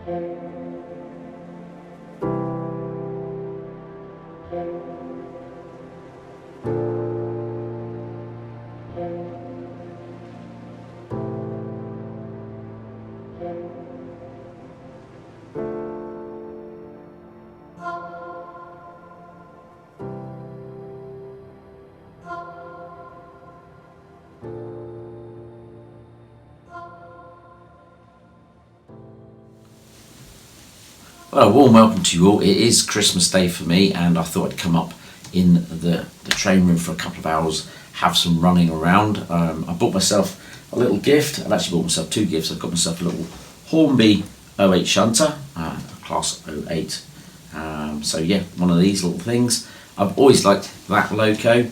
Well, a warm welcome to you all. It is Christmas Day for me, and I thought I'd come up in the train room for a couple of hours, have some running around. I bought myself a little gift. I've actually bought myself two gifts. I've got myself a little Hornby 08 shunter, a class 08. So yeah, one of these little things. I've always liked that loco,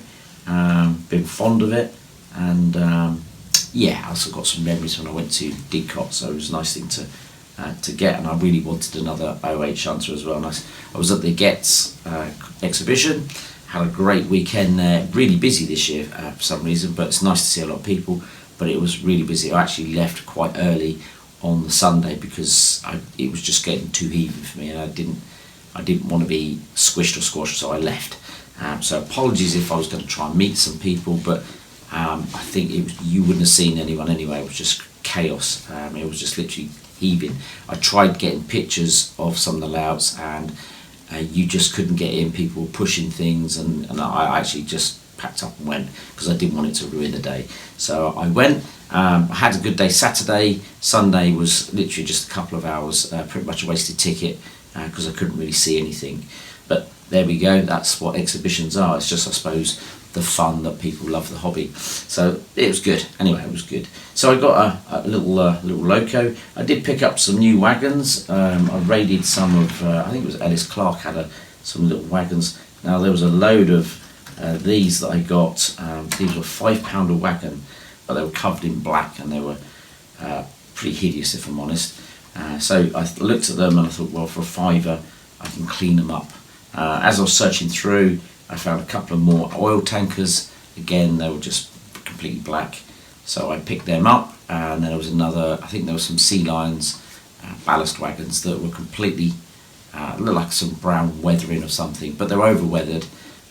been fond of it, and yeah, I also got some memories when I went to Didcot, so it was a nice thing to get, and I really wanted another 08 shunter as well. And I was at the Getz exhibition, had a great weekend there, really busy this year for some reason, but it's nice to see a lot of people, but it was really busy. I actually left quite early on the Sunday because it was just getting too heavy for me, and I didn't want to be squished or squashed, so I left. So apologies if I was going to try and meet some people, but I think you wouldn't have seen anyone anyway. It was just chaos. It was just literally heaving. I tried getting pictures of some of the layouts, and you just couldn't get in. People were pushing things, and I actually just packed up and went because I didn't want it to ruin the day. So I went. I had a good day Saturday. Sunday was literally just a couple of hours, pretty much a wasted ticket because I couldn't really see anything. But there we go, that's what exhibitions are. It's just, I suppose, the fun that people love the hobby. So it was good. Anyway, it was good. So I got a little loco. I did pick up some new wagons. I raided some of, I think it was Ellis Clark had some little wagons. Now there was a load of these that I got. These were £5 a wagon, but they were covered in black, and they were pretty hideous, if I'm honest. So I looked at them and I thought, well, for a £5 I can clean them up. As I was searching through, I found a couple of more oil tankers. Again, they were just completely black, so I picked them up. And then there was another, I think there were some Sea Lions ballast wagons that were completely looked like some brown weathering or something, but they were over weathered.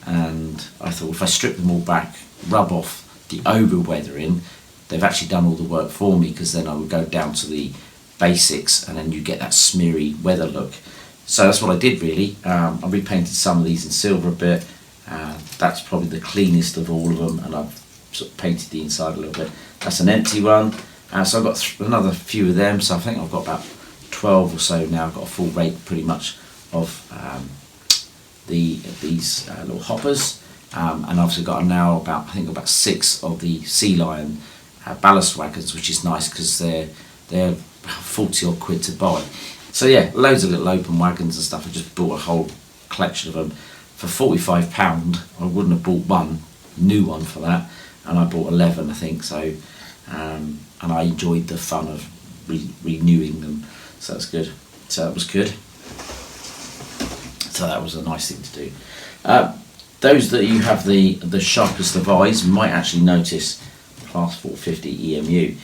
And I thought, if I strip them all back, rub off the over weathering, they've actually done all the work for me, because then I would go down to the basics and then you get that smeary weather look. So that's what I did really. I repainted some of these in silver a bit. That's probably the cleanest of all of them, and I've sort of painted the inside a little bit. That's an empty one. So I've got another few of them, so I think I've got about 12 or so now. I've got a full rake pretty much of these little hoppers, and I've also got now about 6 of the Sea Lion ballast wagons, which is nice because they're 40 odd quid to buy. So yeah, loads of little open wagons and stuff. I just bought a whole collection of them for £45. I wouldn't have bought one new one for that, and I bought 11, I think. So and I enjoyed the fun of renewing them. So that's good. So that was good. So that was a nice thing to do. Those that you have the sharpest of eyes might actually notice Class 450 EMU.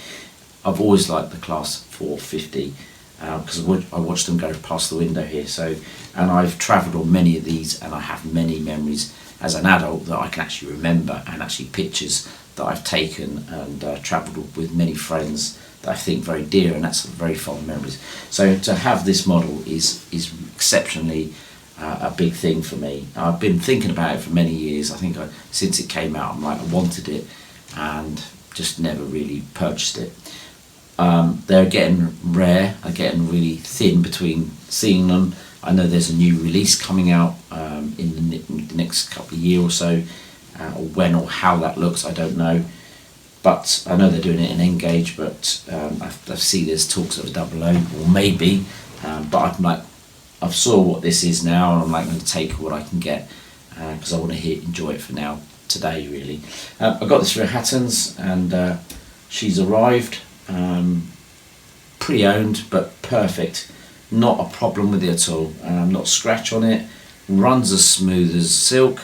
I've always liked the Class 450 because I watched them go past the window here. So, and I've travelled on many of these, and I have many memories as an adult that I can actually remember, and actually pictures that I've taken, and travelled with many friends that I think very dear, and that's very fond memories. So to have this model is exceptionally a big thing for me. I've been thinking about it for many years. I think since it came out, I wanted it, and just never really purchased it. They're getting rare, they're getting really thin between seeing them. I know there's a new release coming out in the next couple of years or so, or when or how that looks, I don't know. But I know they're doing it in Engage, but I see there's talks of a 00, or maybe, but I've saw what this is now, and I'm going to take what I can get, because I want to enjoy it for now, today really. I got this from Hatton's, and she's arrived. Pre-owned, but perfect. Not a problem with it at all. Not a scratch on it. Runs as smooth as silk.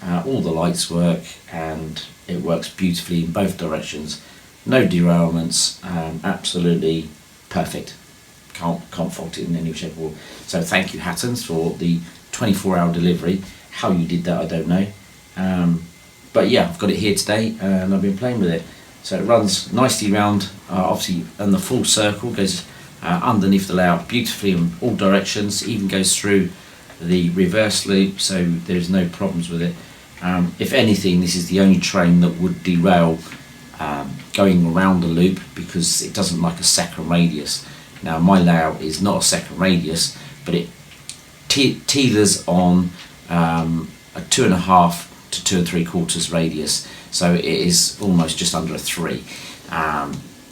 All the lights work, and it works beautifully in both directions. No derailments. Absolutely perfect. can't fault it in any shape or form. So thank you, Hattons, for the 24-hour delivery. How you did that, I don't know. But yeah, I've got it here today and I've been playing with it. So it runs nicely round, obviously, and the full circle goes underneath the layout beautifully in all directions, even goes through the reverse loop, so there's no problems with it. If anything, this is the only train that would derail going around the loop because it doesn't like a second radius. Now my layout is not a second radius, but it teeters on a 2.5 to 2 3/4 radius, so it is almost just under a 3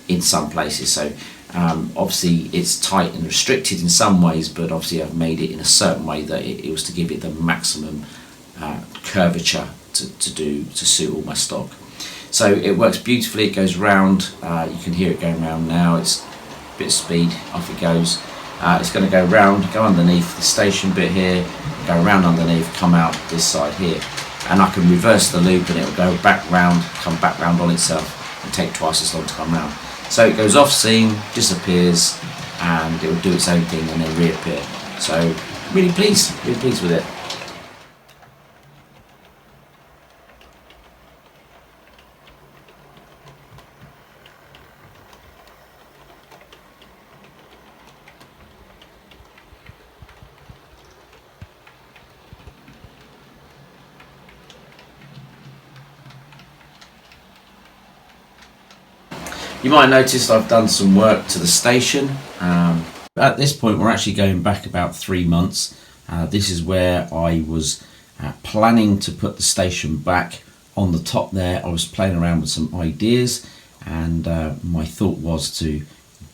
in some places. So obviously it's tight and restricted in some ways, but obviously I've made it in a certain way that it was to give it the maximum curvature to suit all my stock. So it works beautifully. It goes round. You can hear it going round now. It's a bit of speed, off it goes. It's going to go round, go underneath the station bit here, go around underneath, come out this side here, and I can reverse the loop and it will go back round, come back round on itself, and take twice as long to come round. So it goes off scene, disappears, and it will do its own thing and then reappear. So really pleased with it. You might have noticed I've done some work to the station. At this point we're actually going back about 3 months. This is where I was planning to put the station back on the top there. I was playing around with some ideas, and my thought was to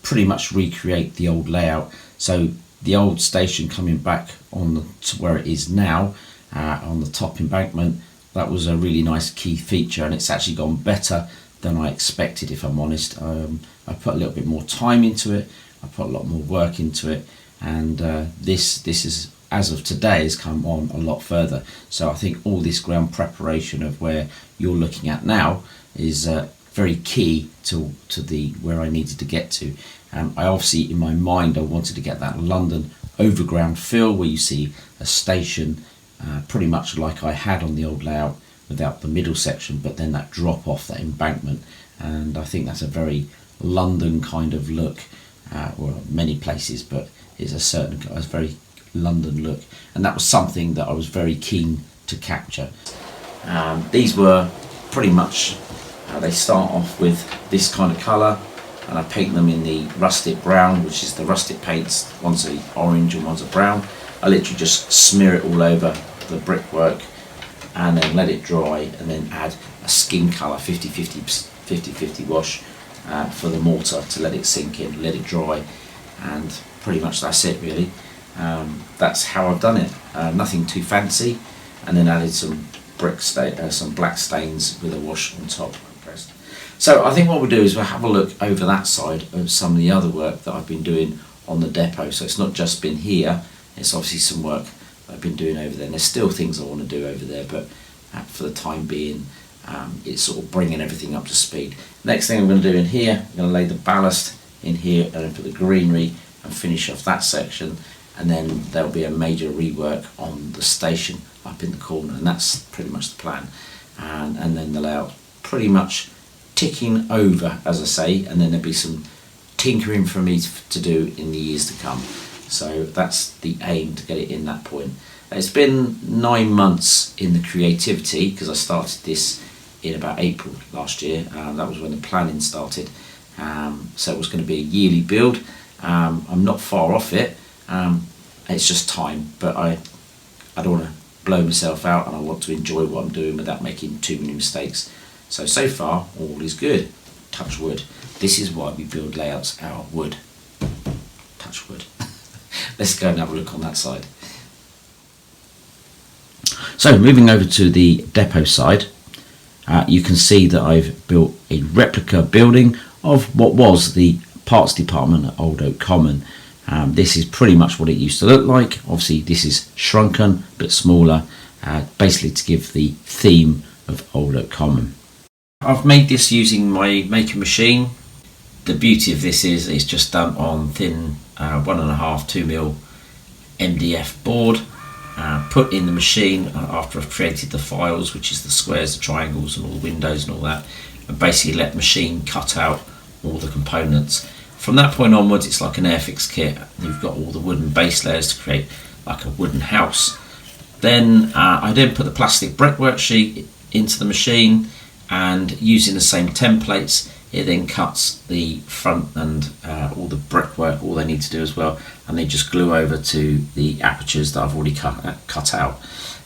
pretty much recreate the old layout. So the old station coming back on to where it is now, on the top embankment, that was a really nice key feature, and it's actually gone better than I expected, if I'm honest. I put a little bit more time into it, I put a lot more work into it, and this is, as of today, has come on a lot further. So I think all this ground preparation of where you're looking at now is very key to the where I needed to get to. I obviously, in my mind, I wanted to get that London overground feel where you see a station pretty much like I had on the old layout, without the middle section, but then that drop off, that embankment, and I think that's a very London kind of look, or many places, but it's a very London look, and that was something that I was very keen to capture. These were pretty much, they start off with this kind of colour, and I paint them in the rustic brown, which is the rustic paints. One's a orange and one's a brown. I literally just smear it all over the brickwork and then let it dry, and then add a skin colour, 50-50 wash for the mortar to let it sink in, let it dry, and pretty much that's it really. That's how I've done it. Nothing too fancy, and then added some some black stains with a wash on top. So I think what we'll do is we'll have a look over that side of some of the other work that I've been doing on the depot. So it's not just been here, it's obviously some work I've been doing over there, and there's still things I want to do over there, but for the time being it's sort of bringing everything up to speed. Next thing I'm going to do in here, I'm going to lay the ballast in here and then put the greenery and finish off that section, and then there'll be a major rework on the station up in the corner, and that's pretty much the plan. And then the layout pretty much ticking over, as I say, and then there'll be some tinkering for me to do in the years to come. So that's the aim, to get it in that point. It's been 9 months in the creativity, because I started this in about April last year. That was when the planning started. So it was going to be a yearly build. I'm not far off it. It's just time, but I don't want to blow myself out, and I want to enjoy what I'm doing without making too many mistakes. So far all is good. Touch wood. This is why we build layouts out of wood. Touch wood. Let's go and have a look on that side. So moving over to the depot side, you can see that I've built a replica building of what was the parts department at Old Oak Common. This is pretty much what it used to look like. Obviously this is shrunken, a bit smaller, basically to give the theme of Old Oak Common. I've made this using my maker machine. The beauty of this is it's just done on thin 1.5, 2mm MDF board, put in the machine after I've created the files, which is the squares, the triangles and all the windows and all that, and basically let the machine cut out all the components. From that point onwards, it's like an Airfix kit. You've got all the wooden base layers to create like a wooden house. Then I then put the plastic brickwork sheet into the machine, and using the same templates, it then cuts the front and all the brickwork, all they need to do as well, and they just glue over to the apertures that I've already cut out.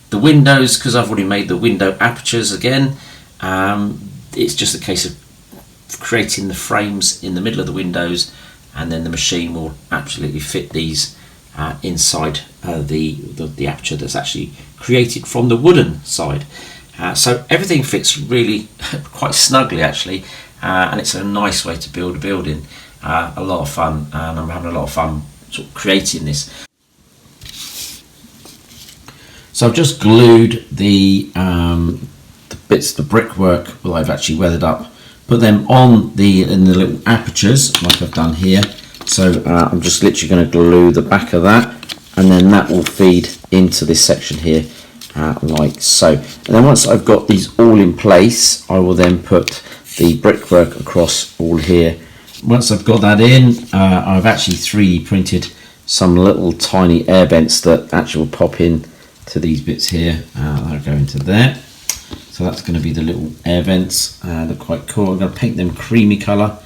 The windows, because I've already made the window apertures again, it's just a case of creating the frames in the middle of the windows, and then the machine will absolutely fit these inside the aperture that's actually created from the wooden side. So everything fits really quite snugly actually, and it's a nice way to build a building. A lot of fun, and I'm having a lot of fun sort of creating this. So I've just glued the bits of the brickwork that I've actually weathered up, put them on in the little apertures like I've done here. So I'm just literally going to glue the back of that, and then that will feed into this section here like so. And then once I've got these all in place, I will then put the brickwork across all here. Once I've got that in, I've actually 3D printed some little tiny air vents that actually will pop in to these bits here. That'll go into there. So that's going to be the little air vents. They're quite cool. I'm going to paint them creamy colour.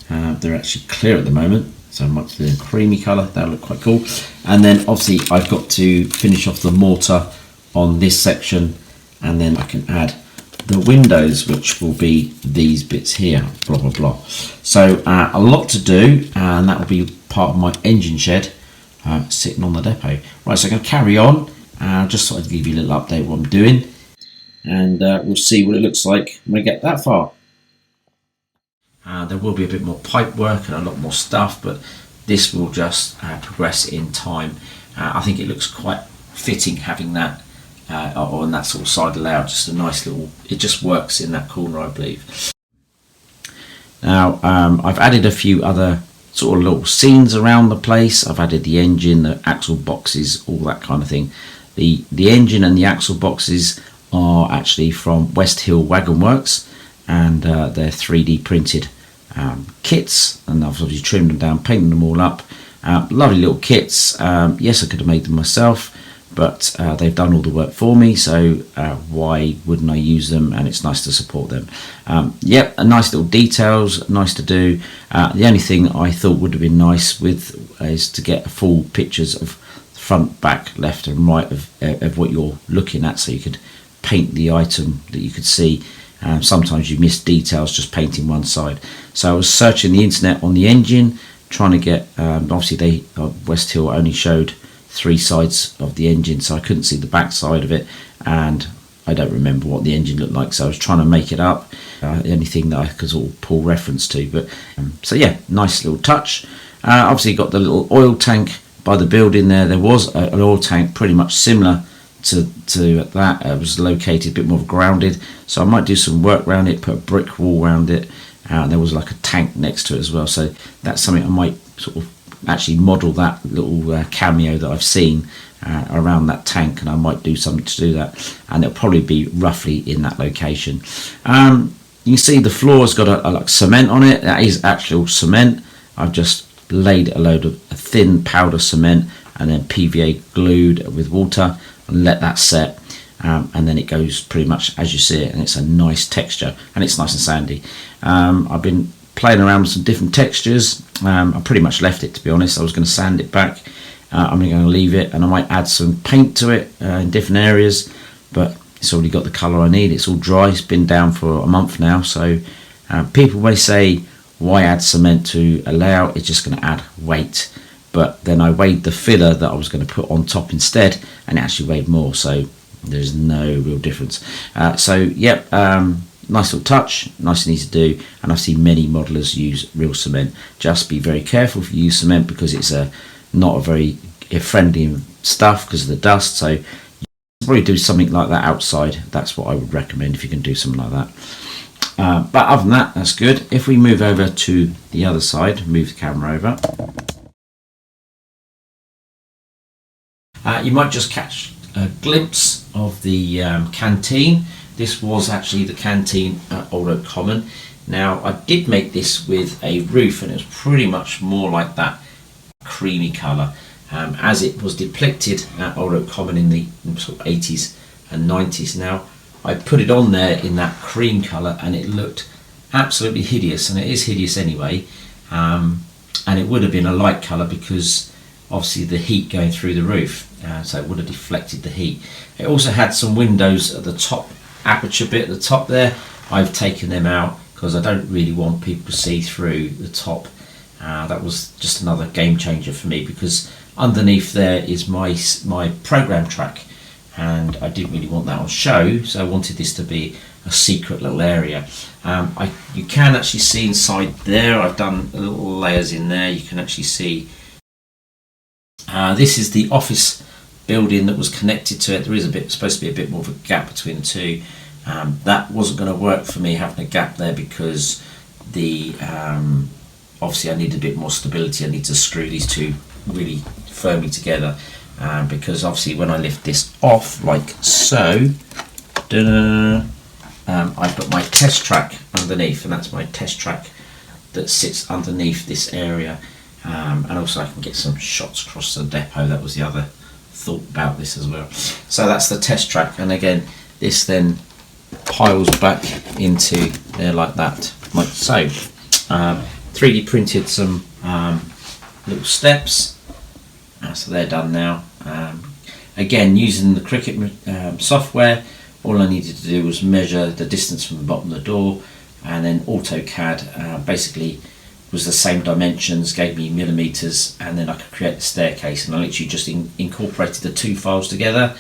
They're actually clear at the moment, so I might do a creamy colour. That'll look quite cool. And then obviously I've got to finish off the mortar on this section, and then I can add the windows, which will be these bits here, blah blah blah. So a lot to do, and that will be part of my engine shed sitting on the depot. Right, so I'm going to carry on. Just thought I'd give you a little update what I'm doing, and we'll see what it looks like when we get that far. There will be a bit more pipe work and a lot more stuff, but this will just progress in time. I think it looks quite fitting having that on that sort of side layout. Just a nice little, it just works in that corner, I believe. Now I've added a few other sort of little scenes around the place. I've added the engine, the axle boxes, all that kind of thing. The engine and the axle boxes are actually from West Hill Wagon Works, and they're 3D printed kits, and I've obviously trimmed them down, painted them all up. Lovely little kits. Yes, I could have made them myself, but they've done all the work for me, so why wouldn't I use them? And it's nice to support them. Yep, a nice little details, nice to do. The only thing I thought would have been nice is to get full pictures of front, back, left and right of what you're looking at, so you could paint the item that you could see. Sometimes you miss details just painting one side. So I was searching the internet on the engine, trying to get, obviously West Hill only showed 3 sides of the engine, so I couldn't see the back side of it, and I don't remember what the engine looked like, so I was trying to make it up, anything that I could sort of pull reference to. But so yeah, nice little touch. Obviously got the little oil tank by the building there. There was an oil tank pretty much similar to that. It was located a bit more grounded, so I might do some work around it, put a brick wall around it. There was like a tank next to it as well, so that's something I might sort of actually model, that little cameo that I've seen around that tank, and I might do something to do that, and it'll probably be roughly in that location. You can see the floor's got a like cement on it. That is actual cement. I've just laid a load of thin powder cement and then PVA glued with water and let that set, and then it goes pretty much as you see it, and it's a nice texture and it's nice and sandy. I've been playing around with some different textures. I pretty much left it, to be honest. I was going to sand it back. I'm going to leave it, and I might add some paint to it in different areas, but it's already got the colour I need. It's all dry. It's been down for a month now, so people may say, why add cement to a layout? It's just going to add weight. But then I weighed the filler that I was going to put on top instead, and it actually weighed more, so there's no real difference. So yep, nice little touch, nice and easy to do, and I've seen many modelers use real cement. Just be very careful if you use cement, because it's not a very friendly stuff because of the dust. So you probably do something like that outside. That's what I would recommend if you can do something like that. But other than that, that's good. If we move over to the other side, move the camera over. You might just catch a glimpse of the canteen. This was actually the canteen at Old Oak Common. Now I did make this with a roof, and it was pretty much more like that creamy colour, as it was depicted at Old Oak Common in the sort of 80s and 90s. Now I put it on there in that cream colour, and it looked absolutely hideous, and it is hideous anyway. And it would have been a light colour because obviously the heat going through the roof, so it would have deflected the heat. It also had some windows at the top aperture bit at the top there. I've taken them out because I don't really want people to see through the top. That was just another game changer for me, because underneath there is my program track, and I didn't really want that on show, so I wanted this to be a secret little area. You can actually see inside there, I've done little layers in there. You can actually see this is the office building that was connected to it. There is supposed to be a bit more of a gap between the two. That wasn't going to work for me, having a gap there, because the obviously I need a bit more stability. I need to screw these two really firmly together, because obviously when I lift this off like so, I put my test track underneath, and that's my test track that sits underneath this area. And also I can get some shots across the depot. That was the other thought about this as well. So that's the test track, and again this then piles back into there like that, like so. 3D printed some little steps, so they're done now. Again, using the Cricut software, all I needed to do was measure the distance from the bottom of the door, and then AutoCAD basically was the same dimensions, gave me millimeters, and then I could create the staircase. And I literally just incorporated the two files together,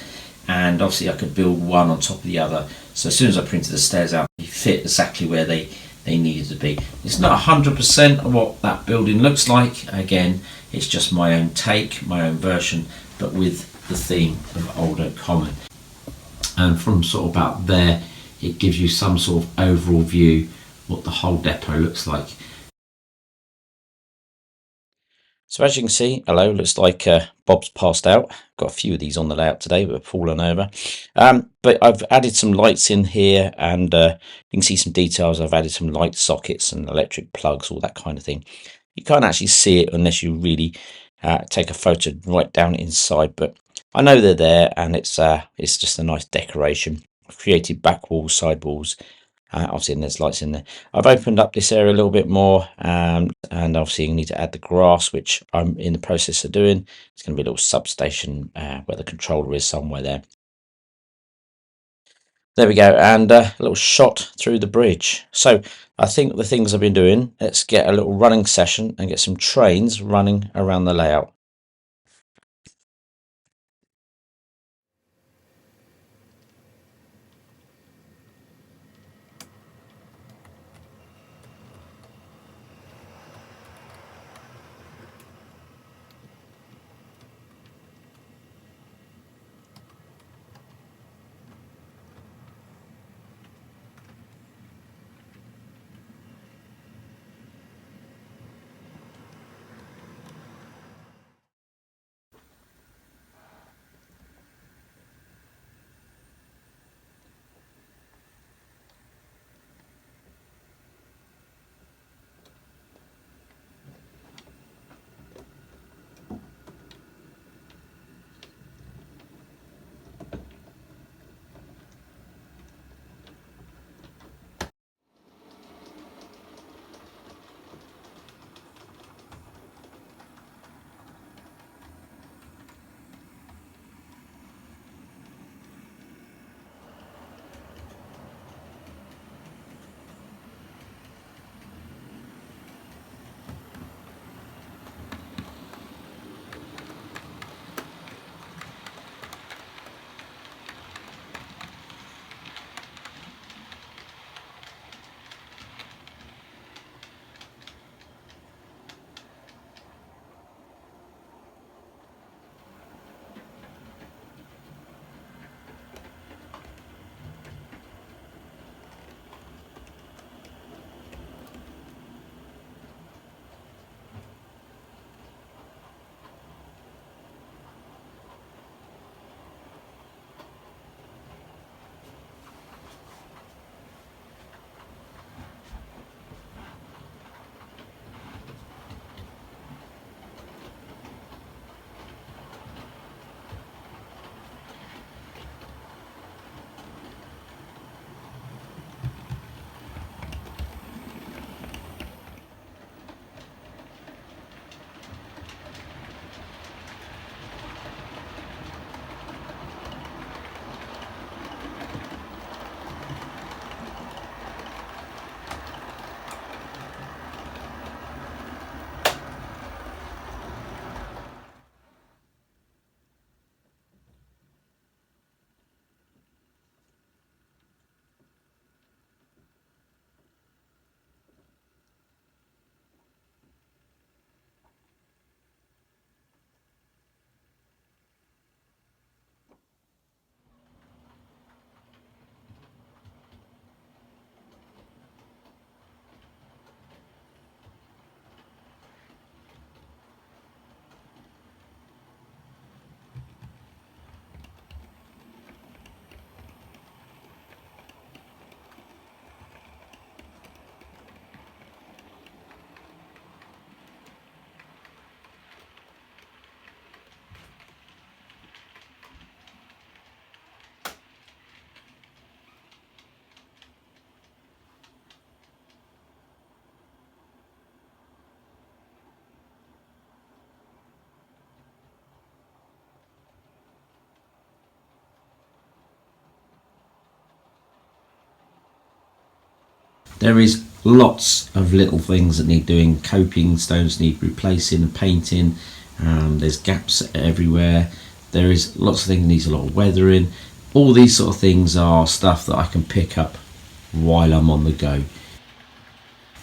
and obviously I could build one on top of the other. So as soon as I printed the stairs out, they fit exactly where they needed to be. It's not 100% of what that building looks like. Again, it's just my own take, my own version, but with the theme of Old Oak Common. And from sort of about there, it gives you some sort of overall view what the whole depot looks like. So as you can see, hello, looks like Bob's passed out. Got a few of these on the layout today, but have fallen over. But I've added some lights in here, and you can see some details. I've added some light sockets and electric plugs, all that kind of thing. You can't actually see it unless you really take a photo right down inside, but I know they're there, and it's just a nice decoration. I've created back walls, side walls. Obviously, and there's lights in there. I've opened up this area a little bit more, and obviously you need to add the grass, which I'm in the process of doing. It's going to be a little substation where the controller is somewhere there. There we go, and a little shot through the bridge. So I think the things I've been doing, let's get a little running session and get some trains running around the layout. There is lots of little things that need doing. Coping stones need replacing and painting. There's gaps everywhere. There is lots of things that needs a lot of weathering. All these sort of things are stuff that I can pick up while I'm on the go.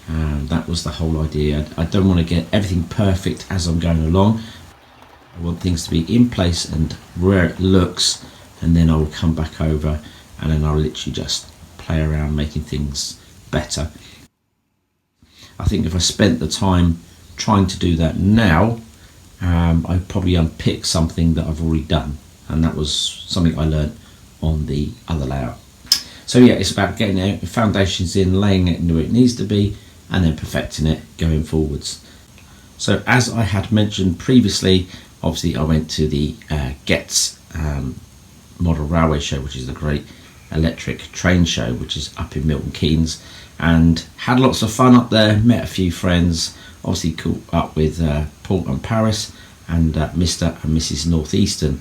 That was the whole idea. I don't want to get everything perfect as I'm going along. I want things to be in place and where it looks, and then I will come back over and then I'll literally just play around making things better. I think if I spent the time trying to do that now, I'd probably unpick something that I've already done, and that was something I learned on the other layout. So yeah, it's about getting the foundations in, laying it where it needs to be, and then perfecting it going forwards. So as I had mentioned previously, obviously I went to the Getz Model Railway Show, which is the great electric train show, which is up in Milton Keynes, and had lots of fun up there, met a few friends, obviously caught up with Paul and Paris, and Mr. and Mrs. Northeastern,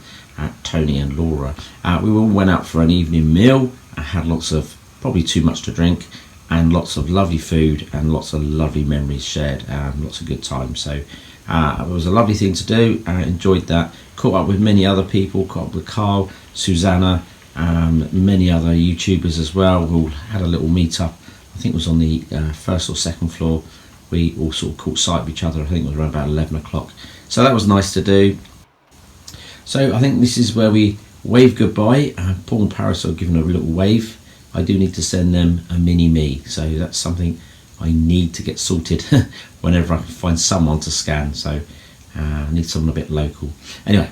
Tony and Laura. We all went out for an evening meal. I had lots of, probably too much to drink, and lots of lovely food and lots of lovely memories shared, lots of good times. So it was a lovely thing to do. I enjoyed that. Caught up with many other people, caught up with Carl, Susanna, many other YouTubers as well. We all had a little meet up. I think it was on the first or second floor. We all sort of caught sight of each other. I think it was around about 11 o'clock. So that was nice to do. So I think this is where we wave goodbye. Paul and Paris are giving a little wave. I do need to send them a mini me, so that's something I need to get sorted whenever I can find someone to scan. So I need someone a bit local. Anyway,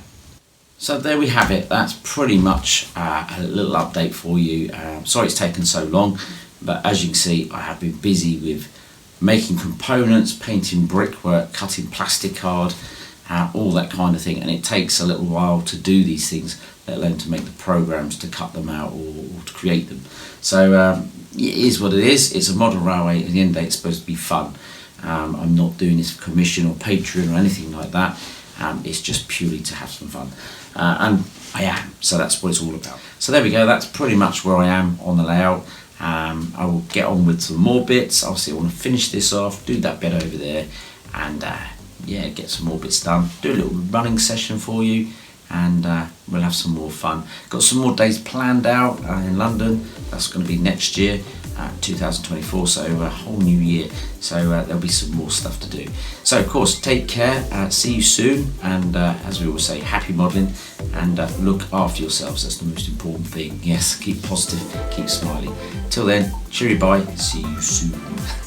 so there we have it. That's pretty much a little update for you. Sorry it's taken so long, but as you can see, I have been busy with making components, painting brickwork, cutting plastic card, all that kind of thing, and it takes a little while to do these things, let alone to make the programs to cut them out or to create them. So it is what it is. It's a model railway. At the end of the day, it's supposed to be fun. I'm not doing this for commission or Patreon or anything like that. It's just purely to have some fun, and I am, so that's what it's all about. So there we go. That's pretty much where I am on the layout. I will get on with some more bits. Obviously I want to finish this off, do that bit over there, and yeah, get some more bits done, do a little running session for you, and we'll have some more fun. Got some more days planned out in London. That's going to be next year, 2024, so a whole new year. So there'll be some more stuff to do. So of course, take care, see you soon, and as we always say, happy modelling, and look after yourselves. That's the most important thing. Yes, keep positive, keep smiling. Till then, cheery bye, see you soon.